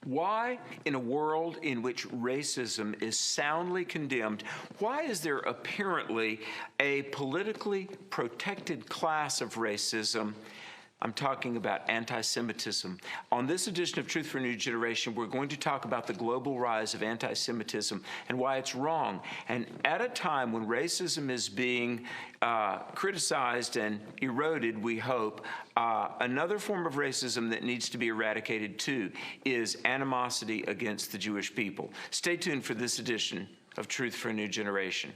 Why, in a world in which racism is soundly condemned, why is there apparently a politically protected class of racism? I'm talking about anti-Semitism. On this edition of Truth for a New Generation, we're going to talk about the global rise of anti-Semitism and why it's wrong. And at a time when racism is being criticized and eroded, we hope, another form of racism that needs to be eradicated too is animosity against the Jewish people. Stay tuned for this edition of Truth for a New Generation.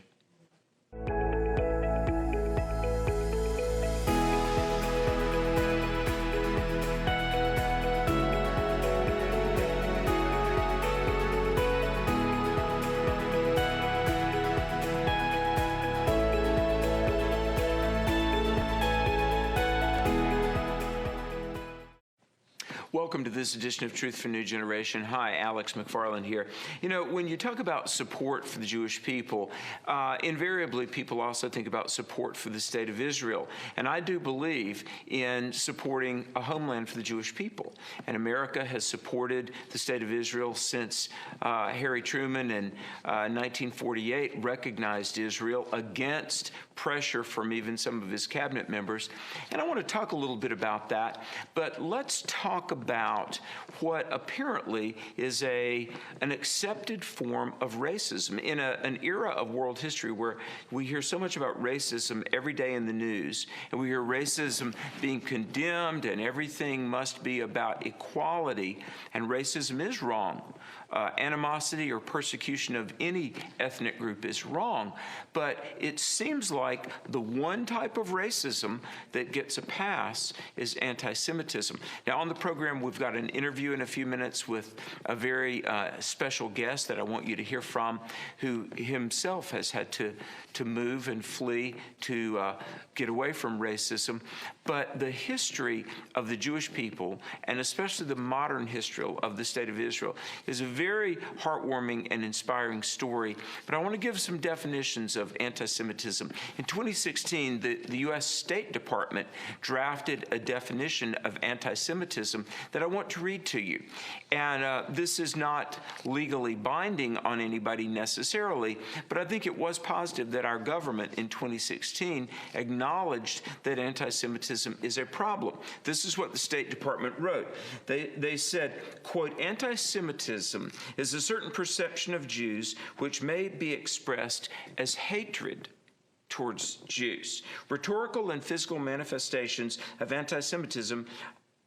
Welcome to this edition of Truth for a New Generation. Hi, Alex McFarland here. You know, when you talk about support for the Jewish people, invariably people also think about support for the state of Israel. And I do believe in supporting a homeland for the Jewish people. And America has supported the state of Israel since Harry Truman in 1948 recognized Israel against pressure from even some of his cabinet members. And I want to talk a little bit about that, but let's talk about what apparently is an accepted form of racism in an era of world history where we hear so much about racism every day in the news, and we hear racism being condemned and everything must be about equality, and racism is wrong. Animosity or persecution of any ethnic group is wrong, but it seems like the one type of racism that gets a pass is anti-Semitism. Now, on the program, we've got an interview in a few minutes with a very special guest that I want you to hear from, who himself has had to move and flee to get away from racism. But the history of the Jewish people, and especially the modern history of the state of Israel, is a very heartwarming and inspiring story. But I want to give some definitions of anti-Semitism. In 2016, the U.S. State Department drafted a definition of anti-Semitism that I want to read to you. And this is not legally binding on anybody necessarily, but I think it was positive that our government in 2016 acknowledged that anti-Semitism is a problem. This is what the State Department wrote. They said, quote, "Anti-Semitism is a certain perception of Jews which may be expressed as hatred towards Jews. Rhetorical and physical manifestations of anti-Semitism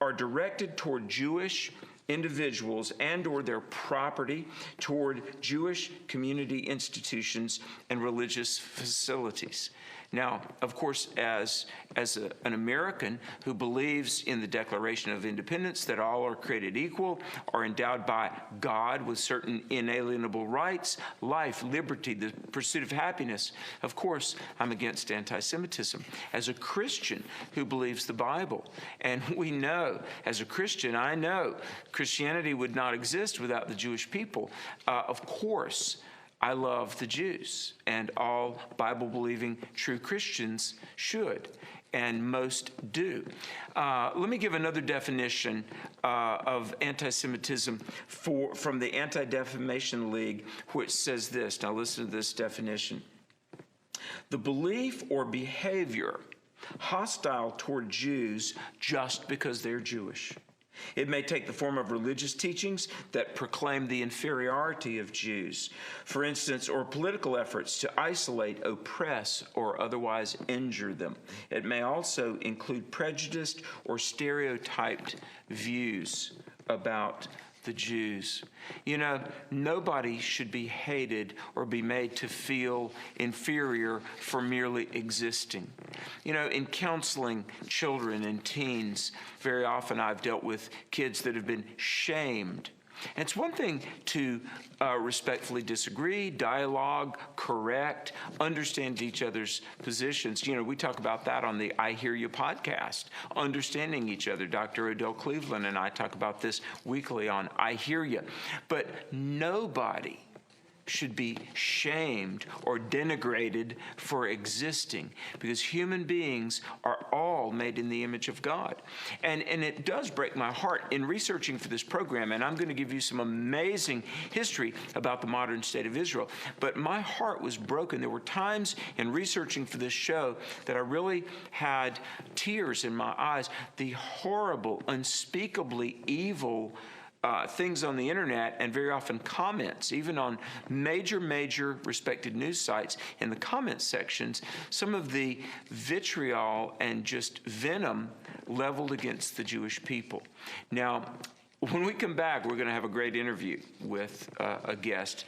are directed toward Jewish individuals and or their property, toward Jewish community institutions and religious facilities." Now, of course, as an American who believes in the Declaration of Independence that all are created equal, are endowed by God with certain inalienable rights, life, liberty, the pursuit of happiness, of course, I'm against anti-Semitism. As a Christian who believes the Bible, and we know, as a Christian, I know Christianity would not exist without the Jewish people. Of course, I love the Jews, and all Bible-believing true Christians should, and most do. Let me give another definition of anti-Semitism from the Anti-Defamation League, which says this. Now listen to this definition. The belief or behavior hostile toward Jews just because they're Jewish. It may take the form of religious teachings that proclaim the inferiority of Jews, for instance, or political efforts to isolate, oppress, or otherwise injure them. It may also include prejudiced or stereotyped views about the Jews. You know, nobody should be hated or be made to feel inferior for merely existing. You know, in counseling children and teens, very often I've dealt with kids that have been shamed. And it's one thing to respectfully disagree, dialogue, correct, understand each other's positions. You know, we talk about that on the I Hear You podcast, understanding each other. Dr. Odell Cleveland and I talk about this weekly on I Hear You. But nobody should be shamed or denigrated for existing, because human beings are all made in the image of God. And it does break my heart in researching for this program, and I'm going to give you some amazing history about the modern state of Israel, but my heart was broken. There were times in researching for this show that I really had tears in my eyes. The horrible, unspeakably evil things on the internet, and very often comments, even on major respected news sites, in the comment sections, some of the vitriol and just venom leveled against the Jewish people. Now, when we come back, we're going to have a great interview with a guest,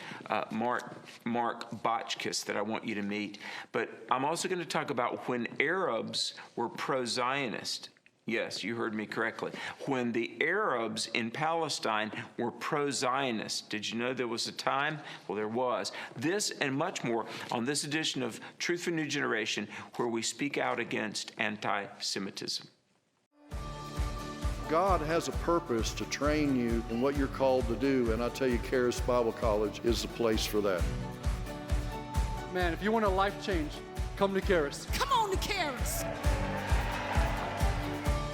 Mark Bochkis, that I want you to meet. But I'm also going to talk about when Arabs were pro-Zionist. Yes, you heard me correctly. When the Arabs in Palestine were pro-Zionist, did you know there was a time? Well, there was. This and much more on this edition of Truth for New Generation, where we speak out against anti-Semitism. God has a purpose to train you in what you're called to do, and I tell you, Charis Bible College is the place for that. Man, if you want a life change, come to Charis. Come on to Charis.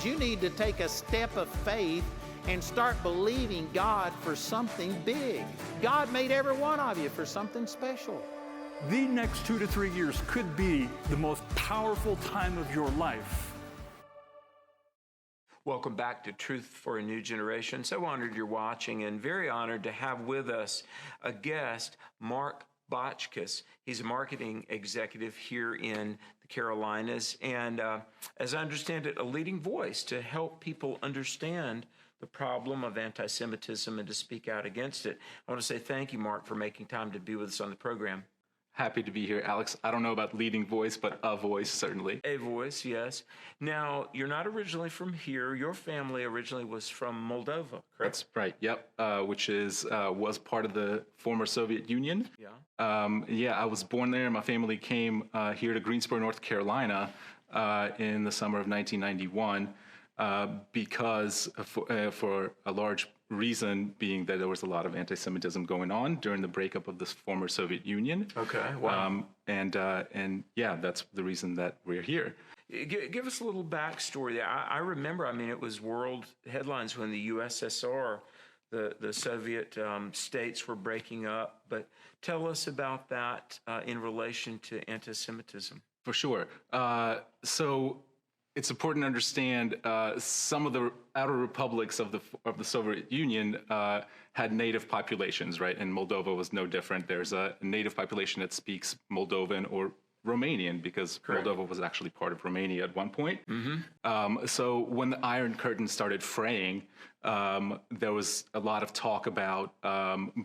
You need to take a step of faith and start believing God for something big. God made every one of you for something special. The next 2 to 3 years could be the most powerful time of your life. Welcome back to Truth for a New Generation. So honored you're watching, and very honored to have with us a guest, Mark Bochkis. He's a marketing executive here in the Carolinas, and as I understand it, a leading voice to help people understand the problem of anti-Semitism and to speak out against it. I want to say thank you, Mark, for making time to be with us on the program. Happy to be here, Alex. I don't know about leading voice, but a voice, certainly. A voice, yes. Now, you're not originally from here. Your family originally was from Moldova, correct? That's right, yep, which was part of the former Soviet Union. Yeah. I was born there. My family came here to Greensboro, North Carolina in the summer of 1991 because for a large reason being that there was a lot of anti-Semitism going on during the breakup of the former Soviet Union. Okay, wow. And yeah, that's the reason that we're here. Give us a little backstory there. I remember, I mean, it was world headlines when the USSR, the Soviet states were breaking up, but tell us about that in relation to anti-Semitism. For sure. So it's important to understand some of the outer republics of the Soviet Union had native populations, right? And Moldova was no different. There's a native population that speaks Moldovan or Romanian, because Correct. Moldova was actually part of Romania at one point. So when the Iron Curtain started fraying, there was a lot of talk about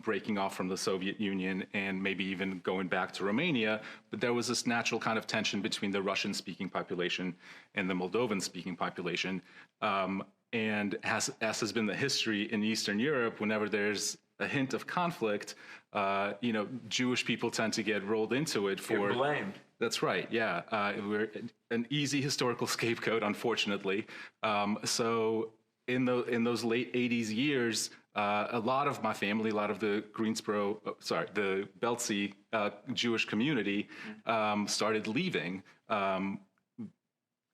breaking off from the Soviet Union and maybe even going back to Romania. But there was this natural kind of tension between the Russian-speaking population and the Moldovan-speaking population. And as has been the history in Eastern Europe, whenever there's a hint of conflict, Jewish people tend to get rolled into it for... Get blamed. That's right, yeah. We're an easy historical scapegoat, unfortunately. So in those late 80s years, a lot of my family, a lot of the the Beltsy Jewish community started leaving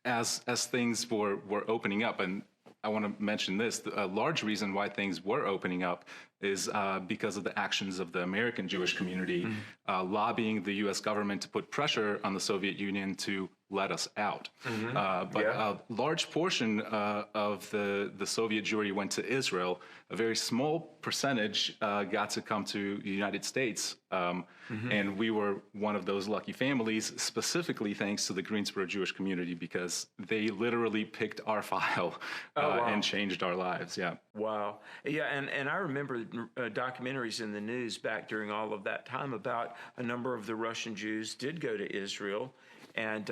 as things were opening up. And I want to mention this, a large reason why things were opening up is because of the actions of the American Jewish community lobbying the U.S. government to put pressure on the Soviet Union to let us out. But a large portion of the Soviet Jewry went to Israel. A very small percentage got to come to the United States. And we were one of those lucky families, specifically thanks to the Greensboro Jewish community, because they literally picked our file and changed our lives. Yeah. Wow. Yeah, and I remember documentaries in the news back during all of that time about a number of the Russian Jews did go to Israel. And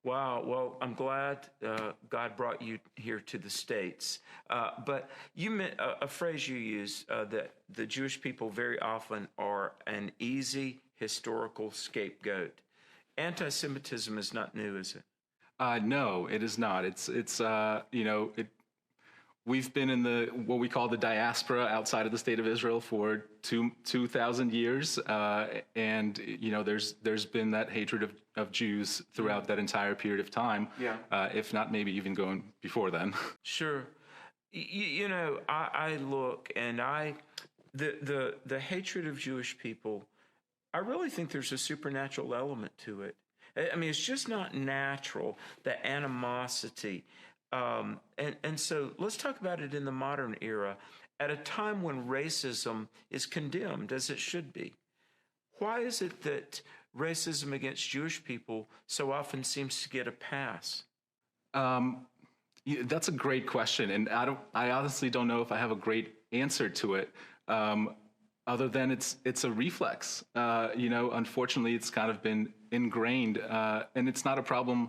wow, well, I'm glad God brought you here to the States. But you meant a phrase you used, that the Jewish people very often are an easy historical scapegoat. Anti-Semitism is not new, is it? No, it is not. we've been in what we call the diaspora outside of the state of Israel for 2,000 years, and there's been that hatred of Jews throughout that entire period of time. Yeah. If not maybe even going before then. Sure. I look and the hatred of Jewish people, I really think there's a supernatural element to it. I mean, it's just not natural, the animosity. And so let's talk about it in the modern era, at a time when racism is condemned, as it should be. Why is it that racism against Jewish people so often seems to get a pass? That's a great question, and I honestly don't know if I have a great answer to it, other than it's a reflex. Unfortunately, it's kind of been ingrained, and it's not a problem.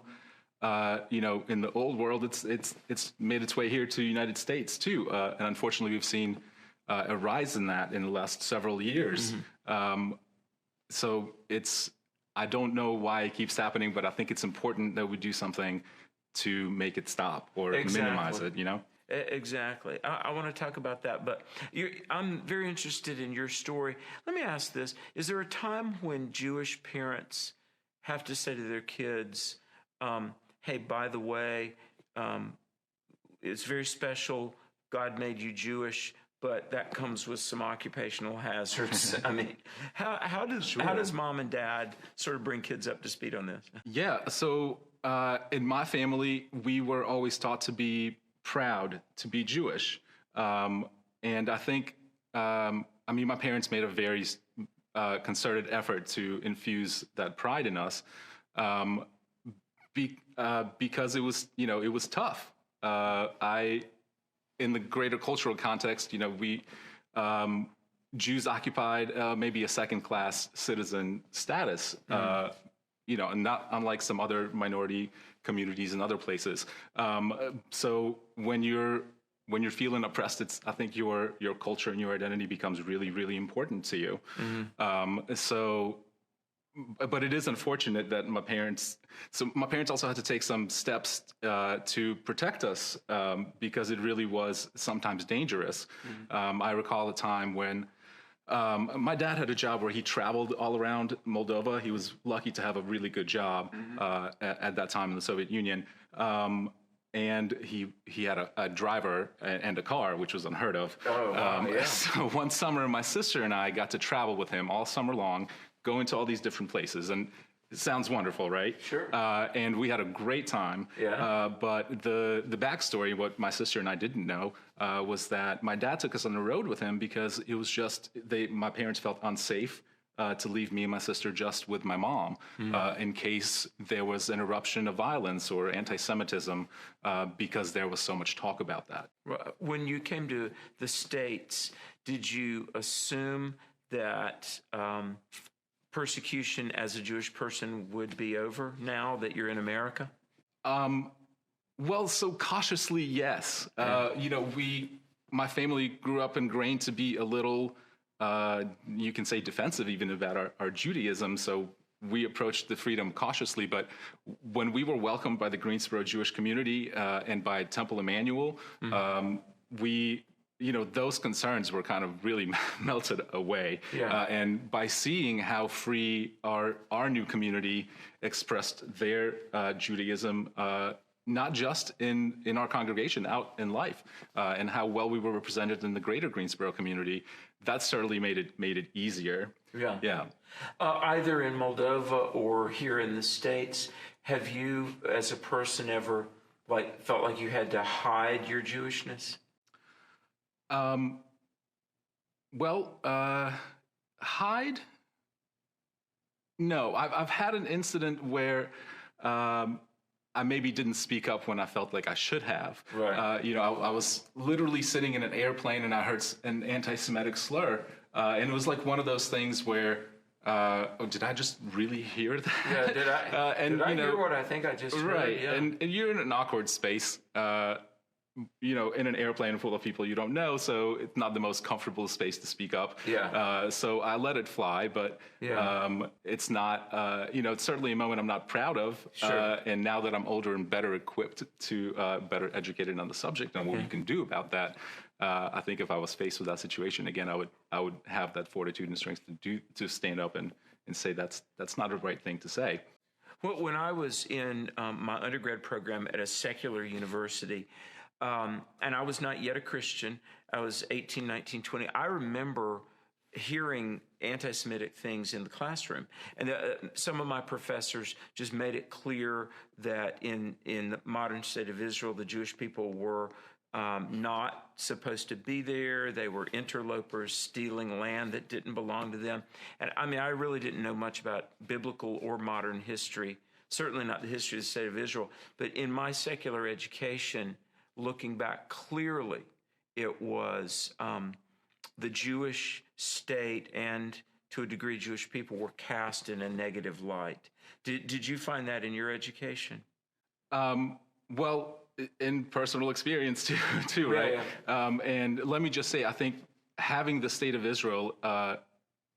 In the old world, it's made its way here to the United States too, and unfortunately, we've seen a rise in that in the last several years. Mm-hmm. So I don't know why it keeps happening, but I think it's important that we do something to make it stop or minimize it. Exactly. I want to talk about that, but I'm very interested in your story. Let me ask this: is there a time when Jewish parents have to say to their kids, hey, by the way, it's very special. God made you Jewish, but that comes with some occupational hazards. I mean, how does mom and dad sort of bring kids up to speed on this? Yeah. So in my family, we were always taught to be proud to be Jewish, and I think my parents made a very concerted effort to infuse that pride in us. Because it was tough. In the greater cultural context, we Jews occupied maybe a second-class citizen status. And not unlike some other minority communities in other places. So when you're feeling oppressed, I think your culture and your identity becomes really, really important to you. Mm-hmm. But it is unfortunate that my parents also had to take some steps to protect us because it really was sometimes dangerous. Mm-hmm. I recall a time when my dad had a job where he traveled all around Moldova. He was lucky to have a really good job at that time in the Soviet Union. And he had a driver and a car, which was unheard of. Oh, wow, yeah. So one summer, my sister and I got to travel with him all summer long, going to all these different places, and it sounds wonderful, right? Sure. And we had a great time. Yeah. But the backstory, what my sister and I didn't know, was that my dad took us on the road with him because it was just my parents felt unsafe to leave me and my sister just with my mom in case there was an eruption of violence or anti-Semitism because there was so much talk about that. When you came to the States, did you assume that persecution as a Jewish person would be over now that you're in America? Well, so cautiously, yes. My family grew up ingrained to be a little, you can say defensive even about our Judaism. So we approached the freedom cautiously. But when we were welcomed by the Greensboro Jewish community and by Temple Emmanuel, those concerns were kind of really melted away. Yeah. And by seeing how free our new community expressed their Judaism, not just in our congregation, out in life, and how well we were represented in the greater Greensboro community, that certainly made it easier. Yeah. Yeah. Either in Moldova or here in the States, have you, as a person, ever felt like you had to hide your Jewishness? Hide? No, I've had an incident where I maybe didn't speak up when I felt like I should have. Right. I was literally sitting in an airplane and I heard an anti-Semitic slur, and it was like one of those things where, did I just really hear that? Yeah, did I? Did I hear what I think I just heard? Right, yeah. and you're in an awkward space. in an airplane full of people you don't know, so it's not the most comfortable space to speak up. Yeah. So I let it fly, but it's not, it's certainly a moment I'm not proud of. Sure. And now that I'm older and better equipped to, better educated on the subject and what we can do about that, I think if I was faced with that situation again, I would have that fortitude and strength to stand up and say that's not a right thing to say. Well, when I was in my undergrad program at a secular university, and I was not yet a Christian, I was 18, 19, 20, I remember hearing anti-Semitic things in the classroom. And some of my professors just made it clear that in the modern state of Israel, the Jewish people were not supposed to be there. They were interlopers stealing land that didn't belong to them. And I mean, I really didn't know much about biblical or modern history, certainly not the history of the state of Israel. But in my secular education, looking back clearly, it was the Jewish state and, to a degree, Jewish people were cast in a negative light. Did you find that in your education? Well, in personal experience too, right? Yeah. And let me just say, I think having the state of Israel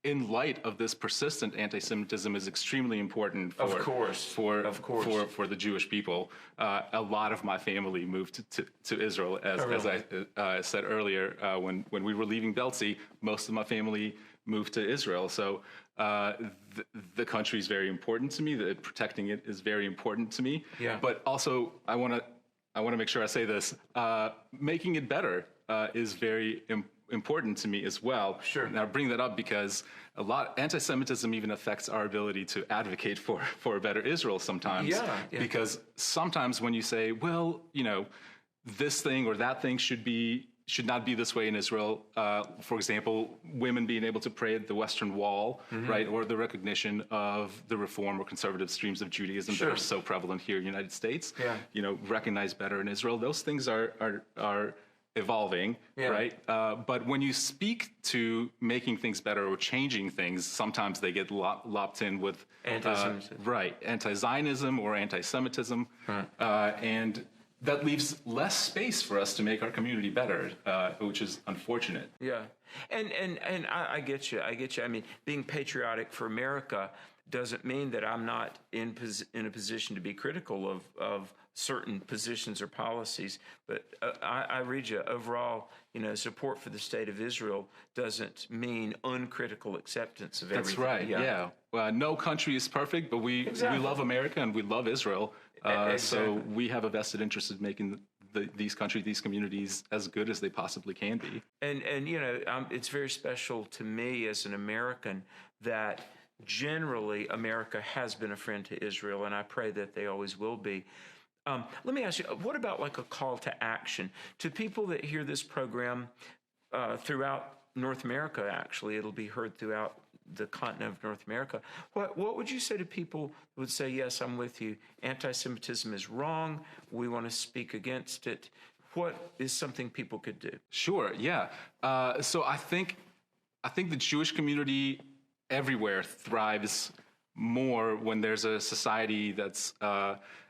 in light of this persistent anti-Semitism is extremely important for the Jewish people. A lot of my family moved to Israel, as I said earlier, when we were leaving Belzi, most of my family moved to Israel. So the country is very important to me. Protecting it is very important to me. Yeah. But also, I want to make sure I say this. Making it better is very important to me as well. Sure. And I bring that up because anti-Semitism even affects our ability to advocate for a better Israel sometimes. Yeah. Because sometimes when you say, well, this thing or that thing should not be this way in Israel. For example, women being able to pray at the Western Wall, right? Or the recognition of the reform or conservative streams of Judaism that are so prevalent here in the United States, recognized better in Israel. Those things are evolving, right? But when you speak to making things better or changing things, sometimes they get lopped in with anti-Zionism or anti-Semitism, and that leaves less space for us to make our community better, which is unfortunate. Yeah, and I get you. I mean, being patriotic for America doesn't mean that I'm not in a position to be critical of certain positions or policies. But I read you. Overall, support for the state of Israel doesn't mean uncritical acceptance of everything. That's right. Yeah. Well, no country is perfect, but we love America and we love Israel. So we have a vested interest in making these communities as good as they possibly can be. And it's very special to me as an American that generally America has been a friend to Israel, and I pray that they always will be. Let me ask you, what about like a call to action to people that hear this program throughout North America? Actually, it'll be heard throughout the continent of North America. What would you say to people who would say, yes, I'm with you, anti-Semitism is wrong, we want to speak against it? What is something people could do? Sure, yeah. So I think the Jewish community everywhere thrives more when there's a society that's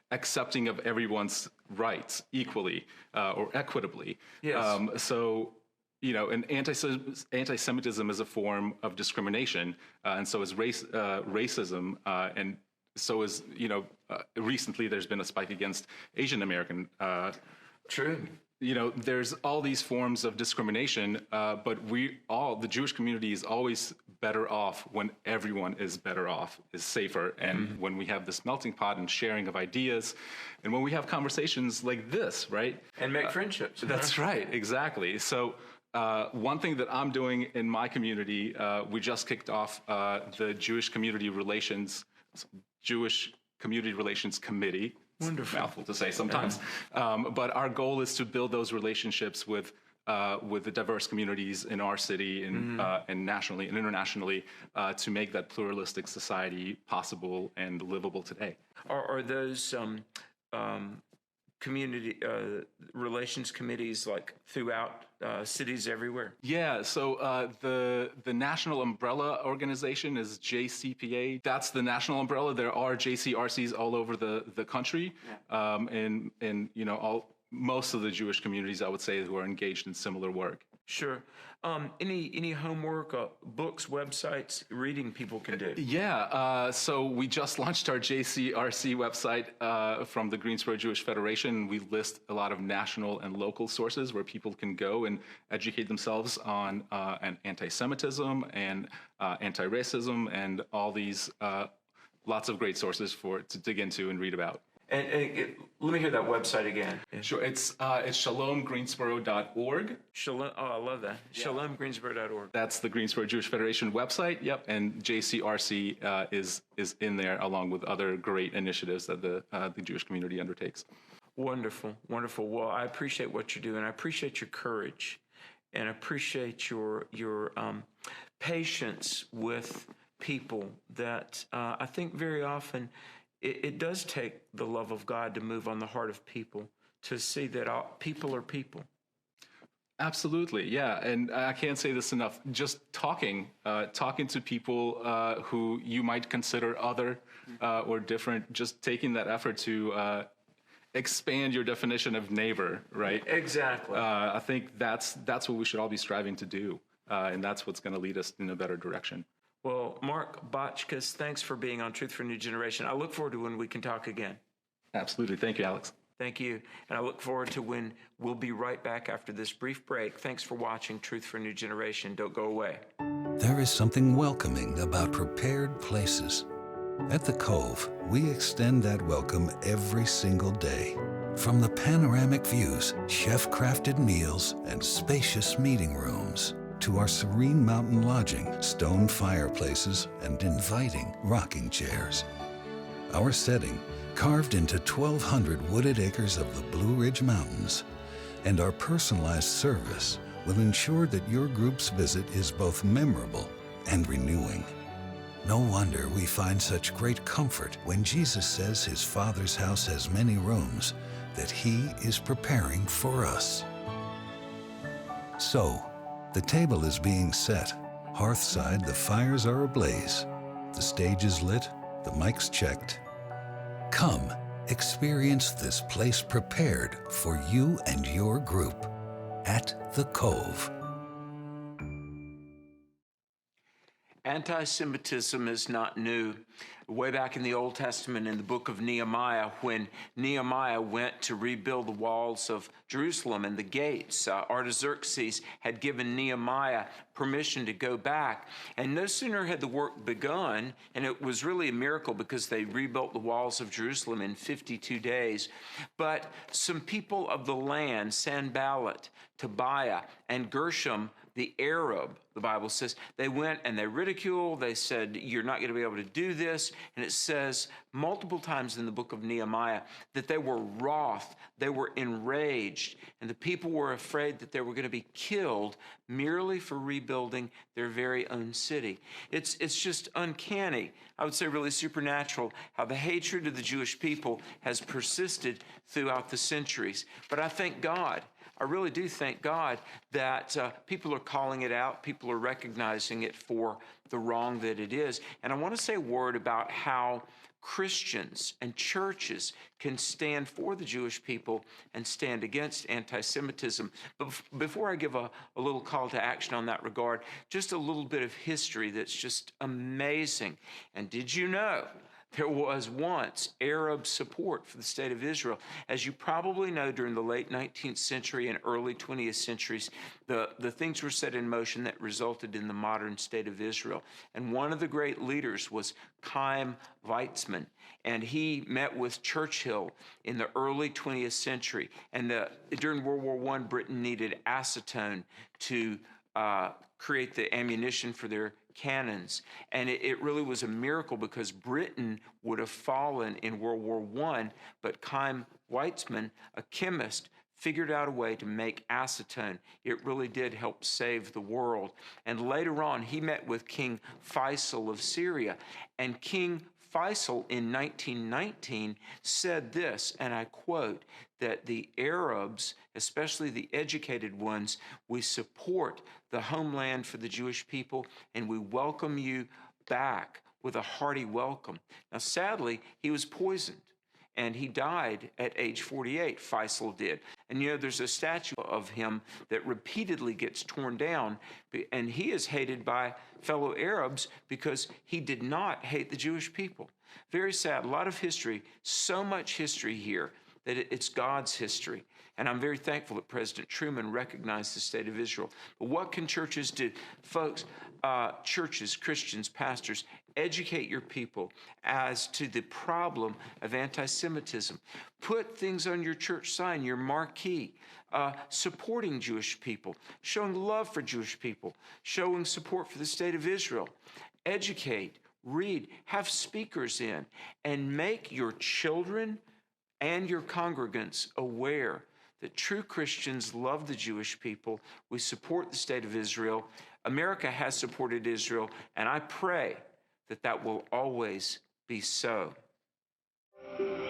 accepting of everyone's rights equally or equitably. Yes. And anti-Semitism is a form of discrimination, and so is racism, and so is, recently there's been a spike against Asian American. True. There's all these forms of discrimination, but the Jewish community is always better off when everyone is better off, is safer, and when we have this melting pot and sharing of ideas, and when we have conversations like this, right? And make friendships. That's right, exactly. So one thing that I'm doing in my community, we just kicked off the Jewish Community Relations Committee. Wonderful. Mouthful to say sometimes. But our goal is to build those relationships with the diverse communities in our city and nationally and internationally to make that pluralistic society possible and livable today. Are those community relations committees like throughout cities everywhere? Yeah, so the national umbrella organization is JCPA. That's the national umbrella. There are JCRCs all over the country, and most of the Jewish communities, I would say, who are engaged in similar work. Sure. Any homework, books, websites, reading people can do? Yeah, so we just launched our JCRC website from the Greensboro Jewish Federation. We list a lot of national and local sources where people can go and educate themselves on anti-Semitism and anti-racism and all these lots of great sources to dig into and read about. And let me hear that website again. Sure, it's shalomgreensboro.org. Shalom, oh, I love that. Yeah. Shalomgreensboro.org. That's the Greensboro Jewish Federation website. Yep, and JCRC is in there along with other great initiatives that the Jewish community undertakes. Wonderful, wonderful. Well, I appreciate what you're doing. I appreciate your courage, and I appreciate your patience with people that I think very often. It does take the love of God to move on the heart of people, to see that people are people. Absolutely, yeah. And I can't say this enough. Just talking to people who you might consider other or different, just taking that effort to expand your definition of neighbor, right? Exactly. I think that's what we should all be striving to do, and that's what's going to lead us in a better direction. Well, Mark Bochkis, thanks for being on Truth for a New Generation. I look forward to when we can talk again. Absolutely. Thank you, Alex. Thank you. And I look forward to when we'll be right back after this brief break. Thanks for watching Truth for a New Generation. Don't go away. There is something welcoming about prepared places. At the Cove, we extend that welcome every single day. From the panoramic views, chef-crafted meals, and spacious meeting rooms, to our serene mountain lodging, stone fireplaces, and inviting rocking chairs. Our setting, carved into 1,200 wooded acres of the Blue Ridge Mountains, and our personalized service will ensure that your group's visit is both memorable and renewing. No wonder we find such great comfort when Jesus says his Father's house has many rooms that he is preparing for us. So, the table is being set. Hearthside, the fires are ablaze. The stage is lit, the mics checked. Come, experience this place prepared for you and your group at the Cove. Anti-Semitism is not new. Way back in the Old Testament, in the book of Nehemiah, when Nehemiah went to rebuild the walls of Jerusalem and the gates, Artaxerxes had given Nehemiah permission to go back. And no sooner had the work begun, and it was really a miracle because they rebuilt the walls of Jerusalem in 52 days, but some people of the land, Sanballat, Tobiah, and Gershom, the Arab, the Bible says, they went and they ridiculed. They said, you're not going to be able to do this. And it says multiple times in the book of Nehemiah that they were wroth, they were enraged, and the people were afraid that they were going to be killed merely for rebuilding their very own city. It's just uncanny, I would say really supernatural, how the hatred of the Jewish people has persisted throughout the centuries. But I thank God. I really do thank God that people are calling it out, people are recognizing it for the wrong that it is. And I want to say a word about how Christians and churches can stand for the Jewish people and stand against anti-Semitism. But before I give a little call to action on that regard, just a little bit of history that's just amazing. And did you know there was once Arab support for the state of Israel? As you probably know, during the late 19th century and early 20th centuries, the things were set in motion that resulted in the modern state of Israel. And one of the great leaders was Chaim Weizmann, and he met with Churchill in the early 20th century. And during World War I, Britain needed acetone to create the ammunition for their cannons. And it really was a miracle because Britain would have fallen in World War I, but Chaim Weizmann, a chemist, figured out a way to make acetone. It really did help save the world. And later on, he met with King Faisal of Syria, and King Faisal in 1919 said this, and I quote, that the Arabs, especially the educated ones, we support the homeland for the Jewish people, and we welcome you back with a hearty welcome. Now, sadly, he was poisoned, and he died at age 48, Faisal did. And you know, there's a statue of him that repeatedly gets torn down, and he is hated by fellow Arabs because he did not hate the Jewish people. Very sad. A lot of history, so much history here that it's God's history. And I'm very thankful that President Truman recognized the state of Israel. But what can churches do? Folks, churches, Christians, pastors, educate your people as to the problem of anti-Semitism. Put things on your church sign, your marquee, supporting Jewish people, showing love for Jewish people, showing support for the state of Israel. Educate, read, have speakers in, and make your children and your congregants aware that true Christians love the Jewish people. We support the state of Israel. America has supported Israel, and I pray that that will always be so.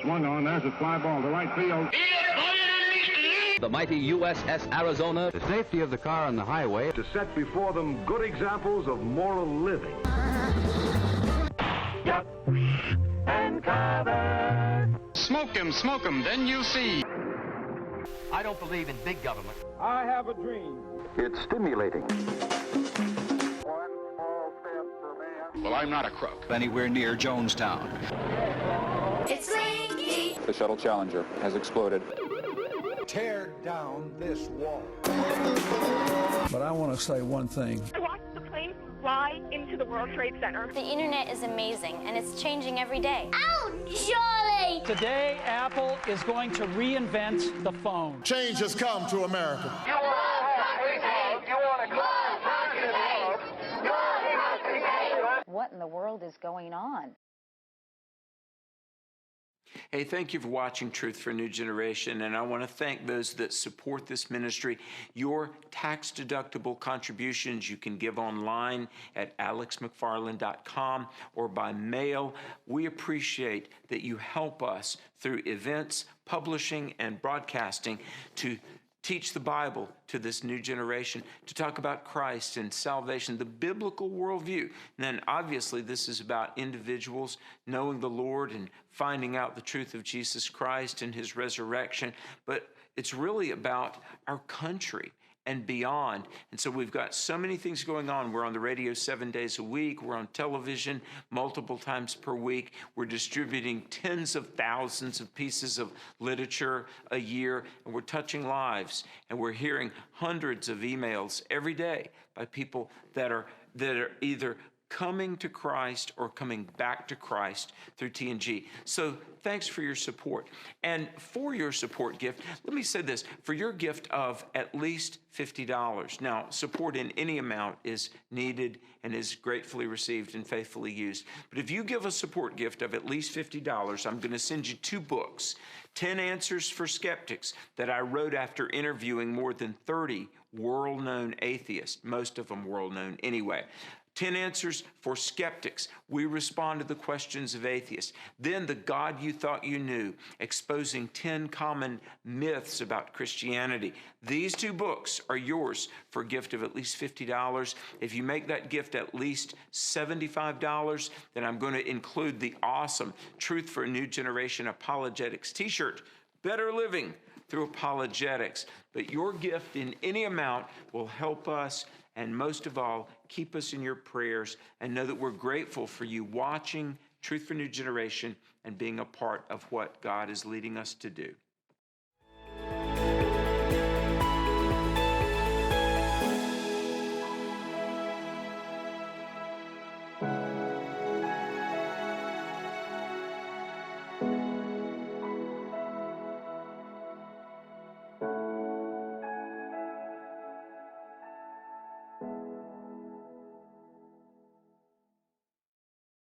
Swung on, there's a fly ball to right field. The mighty USS Arizona. The safety of the car on the highway. To set before them good examples of moral living. And cover. Smoke him, then you see. I don't believe in big government. I have a dream. It's stimulating. Well, I'm not a crook. Anywhere near Jonestown. It's Linky. The shuttle Challenger has exploded. Tear down this wall. But I want to say one thing. I watched the plane fly into the World Trade Center. The internet is amazing, and it's changing every day. Oh, Jolly! Today, Apple is going to reinvent the phone. Change has come to America. You want to What in the world is going on? Hey, thank you for watching Truth for a New Generation, and I want to thank those that support this ministry. Your tax-deductible contributions you can give online at alexmcfarland.com or by mail. We appreciate that you help us through events, publishing, and broadcasting to teach the Bible to this new generation, to talk about Christ and salvation, the biblical worldview. And then obviously this is about individuals knowing the Lord and finding out the truth of Jesus Christ and his resurrection. But it's really about our country and beyond. And so we've got so many things going on. We're on the radio 7 days a week. We're on television multiple times per week. We're distributing tens of thousands of pieces of literature a year, and we're touching lives. And we're hearing hundreds of emails every day by people that are either coming to Christ or coming back to Christ through TNG. So thanks for your support. And for your support gift, let me say this, for your gift of at least $50. Now, support in any amount is needed and is gratefully received and faithfully used. But if you give a support gift of at least $50, I'm going to send you 2 books, 10 Answers for Skeptics, that I wrote after interviewing more than 30 world-known atheists, most of them world-known anyway. 10 Answers for Skeptics. We respond to the questions of atheists. Then The God You Thought You Knew, exposing 10 common myths about Christianity. These 2 books are yours for a gift of at least $50. If you make that gift at least $75, then I'm going to include the awesome Truth for a New Generation Apologetics t-shirt, Better Living Through Apologetics. But your gift in any amount will help us, and most of all, keep us in your prayers, and know that we're grateful for you watching Truth for New Generation and being a part of what God is leading us to do.